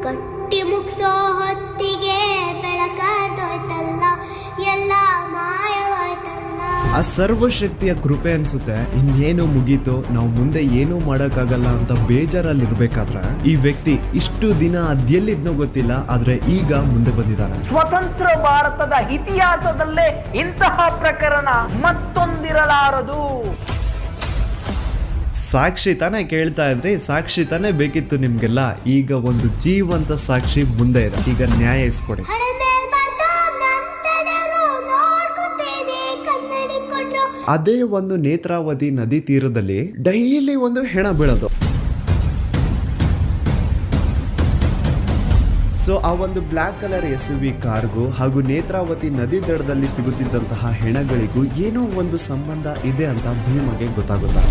ಕಟ್ಟಿ ಮುಗ್ಸೋ ಹೊತ್ತಿಗೆ ಬೆಳಕಾದೋಯ್ತಲ್ಲ, ಎಲ್ಲ ಮಾಯವಾಯ್ತಲ್ಲ. ಆ ಸರ್ವಶಕ್ತಿಯ ಕೃಪೆ ಅನ್ಸುತ್ತೆ ಇನ್ನೇನು ಮುಗೀತು, ನಾವು ಮುಂದೆ ಏನೂ ಮಾಡೋಕ್ಕಾಗಲ್ಲ ಅಂತ ಬೇಜಾರಲ್ಲಿರ್ಬೇಕಾದ್ರೆ ಈ ವ್ಯಕ್ತಿ ಇಷ್ಟು ದಿನ ಅದೆಲ್ಲಿದ್ನೋ ಗೊತ್ತಿಲ್ಲ, ಆದ್ರೆ ಈಗ ಮುಂದೆ ಬಂದಿದ್ದಾನೆ. ಸ್ವತಂತ್ರ ಭಾರತದ ಇತಿಹಾಸದಲ್ಲೇ ಇಂತಹ ಪ್ರಕರಣ ಮತ್ತೊಂದಿರಲಾರದು. ಸಾಕ್ಷಿ ತಾನೇ ಕೇಳ್ತಾ ಇದ್ರಿ, ಸಾಕ್ಷಿ ತಾನೇ ಬೇಕಿತ್ತು ನಿಮ್ಗೆಲ್ಲ. ಈಗ ಒಂದು ಜೀವಂತ ಸಾಕ್ಷಿ ಮುಂದೆ ಇದೆ, ಈಗ ನ್ಯಾಯ ಇಸ್ಕೊಡಿ. ಹಣೆ ಮೇಲ್ ಬರ್ದೋಗ್ ನಂತರರು ನೋಡ್ಕೊತೇನೆ ಕನ್ನಡಿ ಕೊಟ್ರು. ಅದೇ ಒಂದು ನೇತ್ರಾವತಿ ನದಿ ತೀರದಲ್ಲಿ ಡೈಲಿ ಒಂದು ಹೆಣ ಬೀಳೋದು. ಸೊ ಆ ಒಂದು ಬ್ಲ್ಯಾಕ್ ಕಲರ್ SUV ಕಾರ್ಗೂ ಹಾಗೂ ನೇತ್ರಾವತಿ ನದಿ ದಡದಲ್ಲಿ ಸಿಗುತ್ತಿದ್ದಂತಹ ಹೆಣಗಳಿಗೂ ಏನೋ ಒಂದು ಸಂಬಂಧ ಇದೆ ಅಂತ ಭೀಮಗೆ ಗೊತ್ತಾಗುತ್ತೆ.